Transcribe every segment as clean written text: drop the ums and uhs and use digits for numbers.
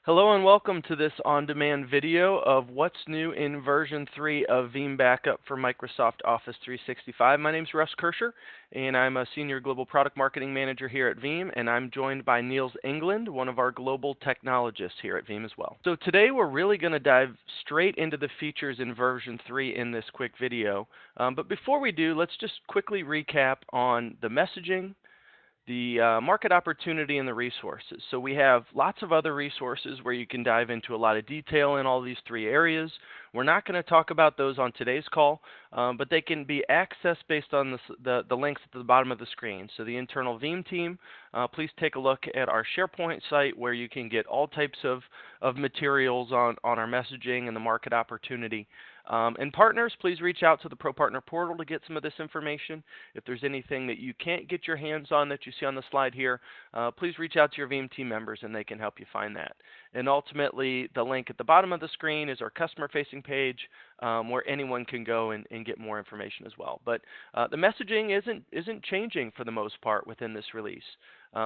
Hello and welcome to this on-demand video of what's new in version 3 of Veeam Backup for Microsoft Office 365. My name is Russ Kirscher, and I'm a Senior Global Product Marketing Manager here at Veeam, and I'm joined by Niels England, one of our global technologists here at Veeam as well. So today we're really going to dive straight into the features in version 3 in this quick video. But before we do, let's just quickly recap on the messaging, the market opportunity, and the resources. So we have lots of other resources where you can dive into a lot of detail in all these three areas. We're not going to talk about those on today's call, but they can be accessed based on the links at the bottom of the screen. So the internal Veeam team, please take a look at our SharePoint site where you can get all types of materials on our messaging and the market opportunity. And partners, please reach out to the Pro Partner Portal to get some of this information. If there's anything that you can't get your hands on that you see on the slide here, please reach out to your Veeam team members and they can help you find that. And ultimately, the link at the bottom of the screen is our customer-facing page where anyone can go and get more information as well. But the messaging isn't changing for the most part within this release.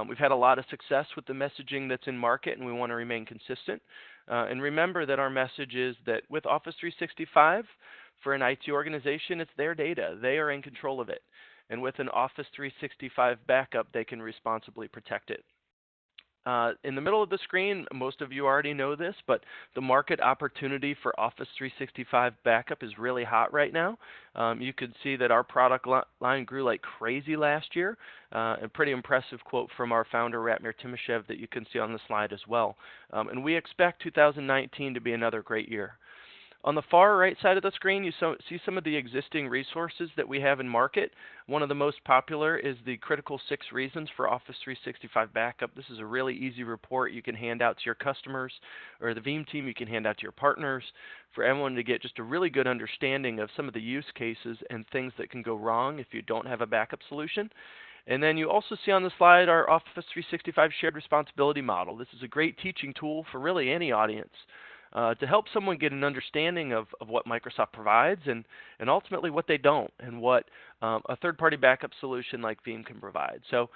We've had a lot of success with the messaging that's in market, and we want to remain consistent. And remember that our message is that with Office 365, for an IT organization, it's their data. They are in control of it. And with an Office 365 backup, they can responsibly protect it. In the middle of the screen, most of you already know this, but the market opportunity for Office 365 backup is really hot right now. You can see that our product line grew like crazy last year. A pretty impressive quote from our founder, Ratmir Timashev, that you can see on the slide as well. And we expect 2019 to be another great year. On the far right side of the screen, you see some of the existing resources that we have in market. One of the most popular is the Critical 6 Reasons for Office 365 Backup. This is a really easy report you can hand out to your customers, or the Veeam team you can hand out to your partners, for everyone to get just a really good understanding of some of the use cases and things that can go wrong if you don't have a backup solution. And then you also see on the slide our Office 365 Shared Responsibility Model. This is a great teaching tool for really any audience. To help someone get an understanding of what Microsoft provides and ultimately what they don't, and what a third-party backup solution like Veeam can provide. So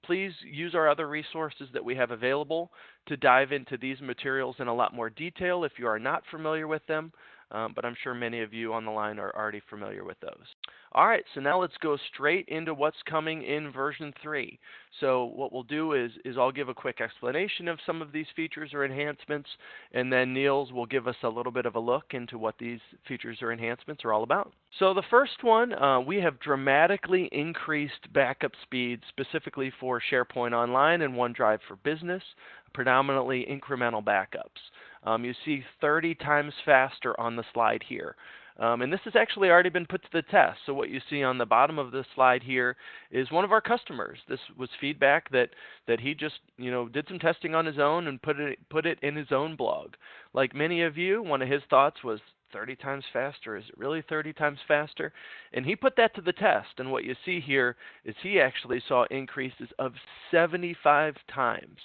please use our other resources that we have available to dive into these materials in a lot more detail if you are not familiar with them. But I'm sure many of you on the line are already familiar with those. All right, so now let's go straight into what's coming in version 3. So what we'll do is I'll give a quick explanation of some of these features or enhancements, and then Niels will give us a little bit of a look into what these features or enhancements are all about. So the first one, we have dramatically increased backup speed specifically for SharePoint Online and OneDrive for Business, predominantly incremental backups. You see 30 times faster on the slide here. And this has actually already been put to the test. So what you see on the bottom of this slide here is one of our customers. This was feedback that he just did some testing on his own and put it in his own blog. Like many of you, one of his thoughts was 30 times faster. Is it really 30 times faster? And he put that to the test. And what you see here is he actually saw increases of 75 times.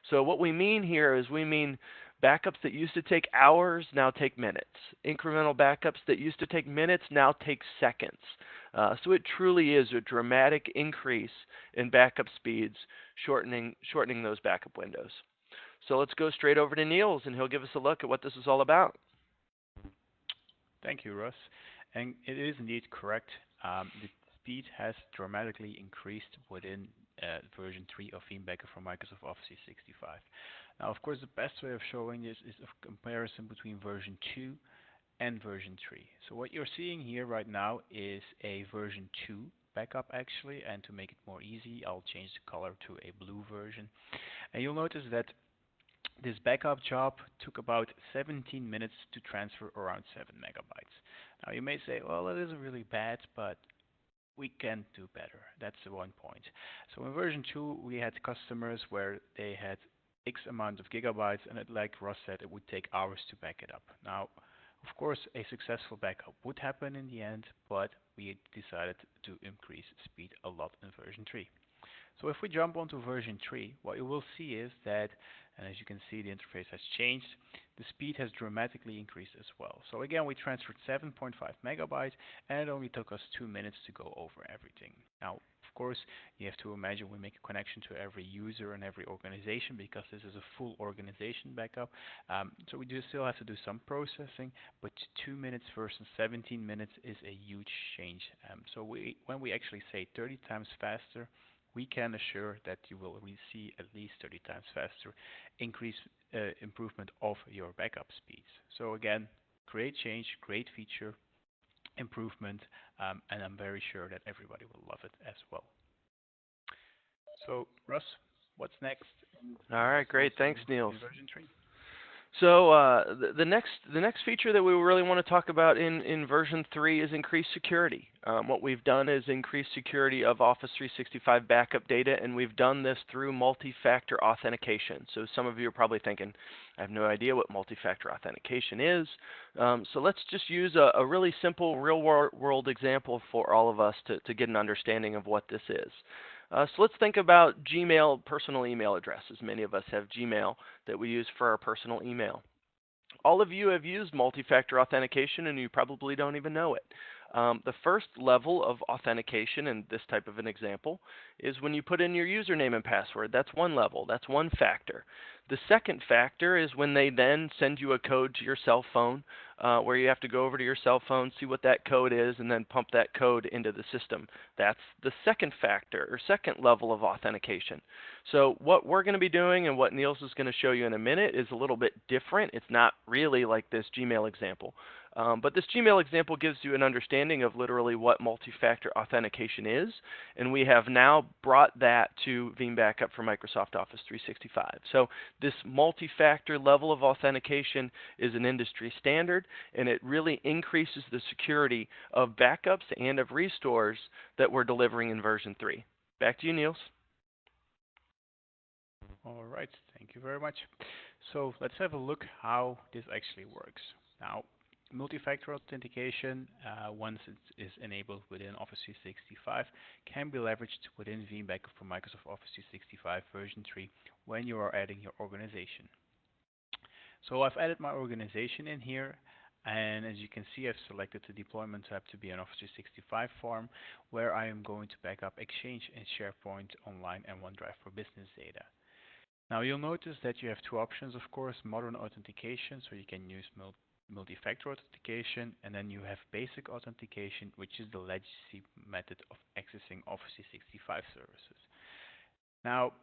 So what we mean here is we mean backups that used to take hours now take minutes. Incremental backups that used to take minutes now take seconds. So it truly is a dramatic increase in backup speeds, shortening those backup windows. So let's go straight over to Niels, and he'll give us a look at what this is all about. Thank you, Russ. And it is indeed correct. The speed has dramatically increased within version 3 of Veeam Backup for Microsoft Office 365. Now, of course, the best way of showing this is a comparison between version 2 and version 3. So what you're seeing here right now is a version 2 backup actually, and to make it more easy, I'll change the color to a blue version. And you'll notice that this backup job took about 17 minutes to transfer around 7 megabytes. Now you may say, well, that isn't really bad, but we can do better. That's the one point. So in version 2, we had customers where they had X amount of gigabytes, and like Ross said, it would take hours to back it up. Now, of course, a successful backup would happen in the end, but we decided to increase speed a lot in version 3. So if we jump onto version 3, what you will see is that, and as you can see, the interface has changed. The speed has dramatically increased as well. So again, we transferred 7.5 megabytes, and it only took us 2 minutes to go over everything. Now, course, you have to imagine we make a connection to every user and every organization because this is a full organization backup. So we do still have to do some processing, but 2 minutes versus 17 minutes is a huge change. So when we actually say 30 times faster, we can assure that you will see at least 30 times faster improvement of your backup speeds. So again, great change, great feature, improvement, and I'm very sure that everybody will love it as well. So Russ, what's next? All right, great. Thanks, Niels. Version 3. So the next feature that we really want to talk about in version 3 is increased security. What we've done is increase security of Office 365 backup data, and we've done this through multi-factor authentication. So some of you are probably thinking, I have no idea what multi-factor authentication is. So let's just use a really simple real-world example for all of us to get an understanding of what this is. So let's think about Gmail personal email addresses. Many of us have Gmail that we use for our personal email. All of you have used multi-factor authentication, and you probably don't even know it. The first level of authentication in this type of an example is when you put in your username and password. That's one level. That's one factor. The second factor is when they then send you a code to your cell phone where you have to go over to your cell phone, see what that code is, and then pump that code into the system. That's the second factor or second level of authentication. So what we're going to be doing and what Niels is going to show you in a minute is a little bit different. It's not really like this Gmail example. But this Gmail example gives you an understanding of literally what multi-factor authentication is, and we have now brought that to Veeam Backup for Microsoft Office 365. So this multi-factor level of authentication is an industry standard, and it really increases the security of backups and of restores that we're delivering in version 3. Back to you, Niels. All right, thank you very much. So let's have a look how this actually works. Now, multi-factor authentication, once it is enabled within Office 365, can be leveraged within Veeam Backup for Microsoft Office 365 version 3 when you are adding your organization. So I've added my organization in here, and as you can see, I've selected the deployment tab to be an Office 365 form where I am going to back up Exchange and SharePoint Online and OneDrive for business data. Now you'll notice that you have two options, of course: modern authentication, so you can use multi-factor authentication, and then you have basic authentication, which is the legacy method of accessing Office 365 services. Now,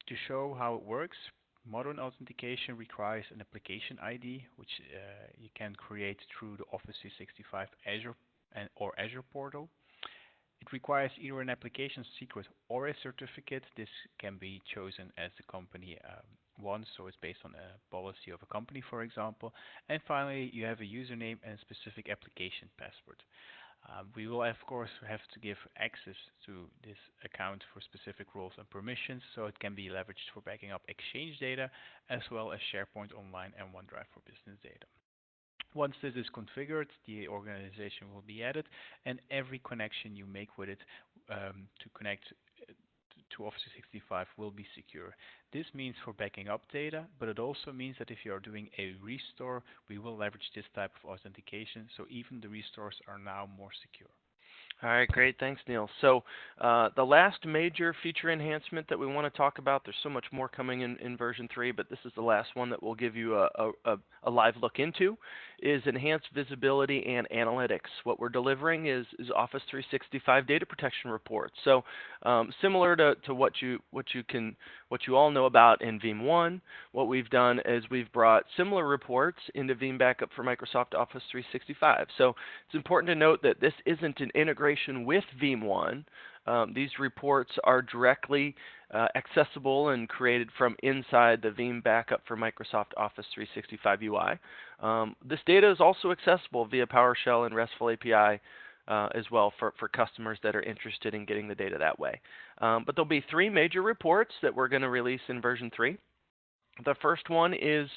to show how it works, modern authentication requires an application ID, which you can create through the Office 365 Azure or Azure portal. It requires either an application secret or a certificate. This can be chosen as the company wants, so it's based on a policy of a company, for example. And finally, you have a username and a specific application password. We will, of course, have to give access to this account for specific roles and permissions, so it can be leveraged for backing up Exchange data, as well as SharePoint Online and OneDrive for business data. Once this is configured, the organization will be added, and every connection you make with it to connect to Office 365 will be secure. This means for backing up data, but it also means that if you are doing a restore, we will leverage this type of authentication, so even the restores are now more secure. All right, great. Thanks, Neil. So the last major feature enhancement that we want to talk about, there's so much more coming in version 3, but this is the last one that we'll give you a live look into, is enhanced visibility and analytics. What we're delivering is Office 365 data protection reports. So similar to what you all know about in Veeam 1, what we've done is we've brought similar reports into Veeam Backup for Microsoft Office 365. So it's important to note that this isn't an integration with Veeam 1. These reports are directly accessible and created from inside the Veeam Backup for Microsoft Office 365 UI. This data is also accessible via PowerShell and RESTful API as well for customers that are interested in getting the data that way. But there'll be 3 major reports that we're going to release in version 3. The first one is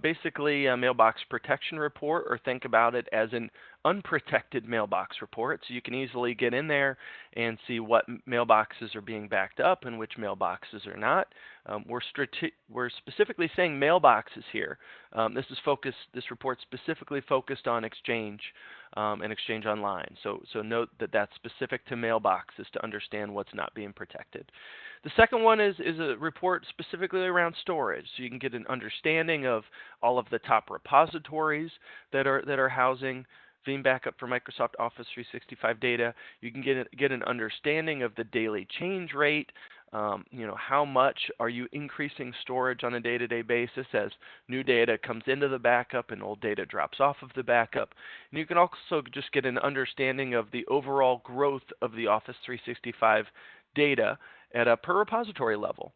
basically a mailbox protection report, or think about it as an unprotected mailbox report, so you can easily get in there and see what mailboxes are being backed up and which mailboxes are not. We're specifically saying mailboxes here. This report specifically focused on Exchange and Exchange Online. So note that that's specific to mailboxes to understand what's not being protected. The second one is a report specifically around storage, so you can get an understanding of all of the top repositories that are housing Veeam Backup for Microsoft Office 365 data. You can get an understanding of the daily change rate. How much are you increasing storage on a day-to-day basis as new data comes into the backup and old data drops off of the backup. And you can also just get an understanding of the overall growth of the Office 365 data at a per repository level.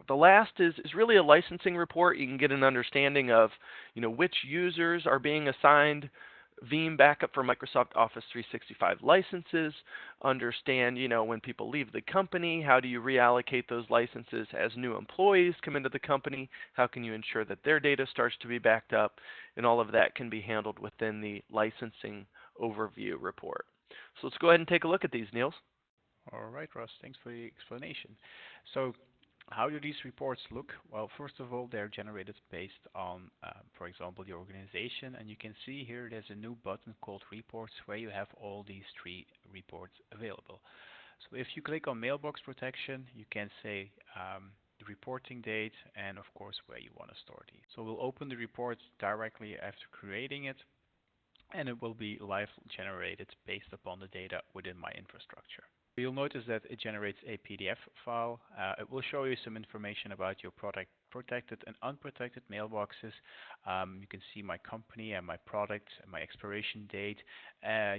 The last is really a licensing report. You can get an understanding of which users are being assigned Veeam Backup for Microsoft Office 365 licenses, understand, when people leave the company, how do you reallocate those licenses as new employees come into the company, how can you ensure that their data starts to be backed up, and all of that can be handled within the licensing overview report. So let's go ahead and take a look at these, Niels. All right, Russ, thanks for the explanation. So how do these reports look? Well, first of all, they're generated based on, for example, the organization. And you can see here there's a new button called Reports where you have all these 3 reports available. So if you click on Mailbox Protection, you can say the reporting date and, of course, where you want to store these. So we'll open the report directly after creating it, and it will be live generated based upon the data within my infrastructure. You'll notice that it generates a PDF file. It will show you some information about your product protected and unprotected mailboxes. You can see my company and my product and my expiration date.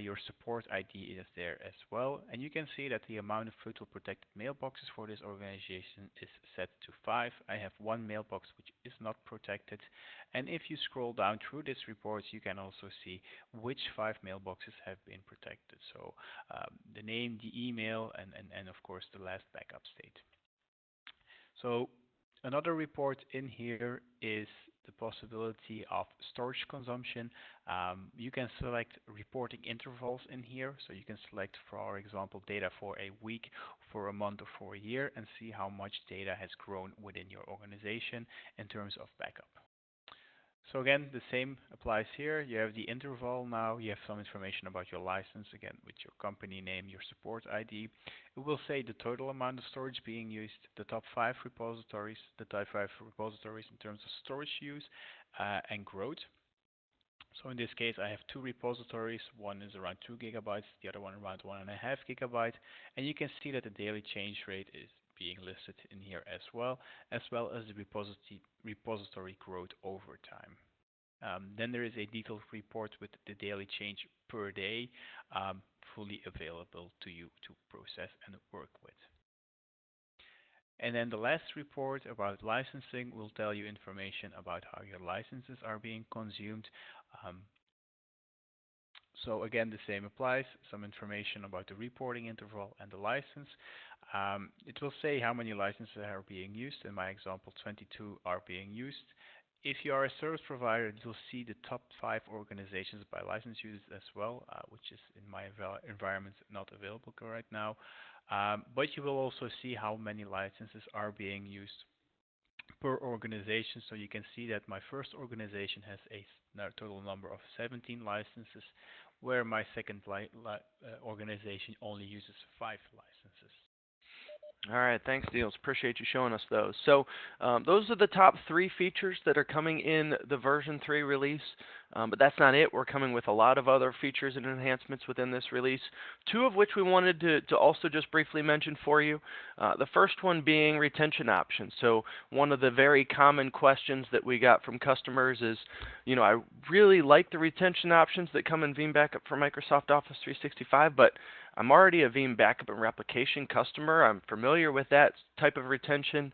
Your support ID is there as well. And you can see that the amount of total protected mailboxes for this organization is set to 5. I have 1 mailbox which is not protected. And if you scroll down through this report, you can also see which 5 mailboxes have been protected. So the name, the email, and of course the last backup state. So another report in here is the possibility of storage consumption. You can select reporting intervals in here. So you can select, for example, data for a week, for a month, or for a year, and see how much data has grown within your organization in terms of backup. So again, the same applies here. You have the interval now. You have some information about your license, again, with your company name, your support ID. It will say the total amount of storage being used, the top 5 repositories, in terms of storage use and growth. So in this case, I have 2 repositories. One is around 2 gigabytes, the other one around 1.5 gigabytes. And you can see that the daily change rate is being listed in here as well as the repository growth over time. Then there is a detailed report with the daily change per day, fully available to you to process and work with. And then the last report about licensing will tell you information about how your licenses are being consumed. So again, the same applies, some information about the reporting interval and the license. It will say how many licenses are being used. In my example, 22 are being used. If you are a service provider, it will see the top 5 organizations by license use as well, which is in my environment not available right now. But you will also see how many licenses are being used per organization. So you can see that my first organization has a total number of 17 licenses, where my second organization only uses 5 licenses. All right, thanks, Niels. Appreciate you showing us those. So those are the top 3 features that are coming in the version 3 release, but that's not it. We're coming with a lot of other features and enhancements within this release, 2 of which we wanted to also just briefly mention for you. The first one being retention options. So one of the very common questions that we got from customers is, I really like the retention options that come in Veeam Backup for Microsoft Office 365, but I'm already a Veeam Backup and Replication customer. I'm familiar with that type of retention.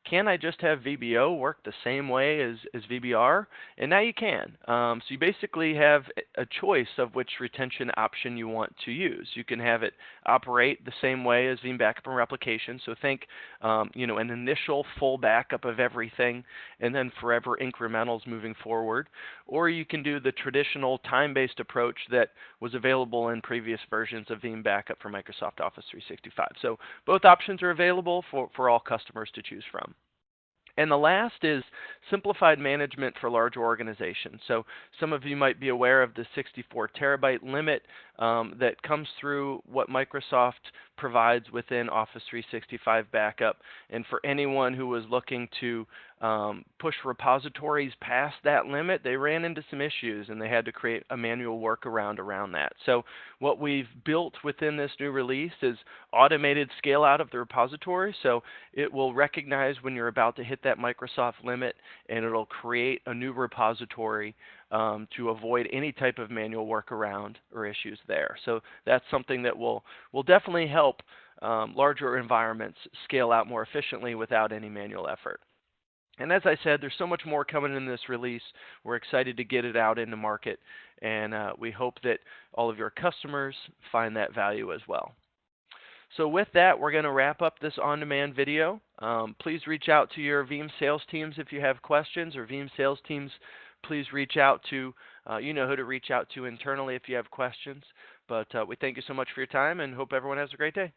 can I just have VBO work the same way as VBR? And now you can. So you basically have a choice of which retention option you want to use. You can have it operate the same way as Veeam Backup and Replication. So think, an initial full backup of everything, and then forever incrementals moving forward. Or you can do the traditional time-based approach that was available in previous versions of Veeam Backup for Microsoft Office 365. So both options are available for all customers to choose from. And the last is simplified management for large organizations. So some of you might be aware of the 64 terabyte limit that comes through what Microsoft provides within Office 365 backup. And for anyone who was looking to push repositories past that limit, they ran into some issues and they had to create a manual workaround around that. So what we've built within this new release is automated scale out of the repository. So it will recognize when you're about to hit that Microsoft limit, and it'll create a new repository to avoid any type of manual workaround or issues there. So that's something that will definitely help larger environments scale out more efficiently without any manual effort. And as I said, there's so much more coming in this release. We're excited to get it out into market, and we hope that all of your customers find that value as well. So with that, we're going to wrap up this on-demand video. Please reach out to your Veeam sales teams if you have questions, or Veeam sales teams, please reach out to, you know who to reach out to internally if you have questions. But we thank you so much for your time and hope everyone has a great day.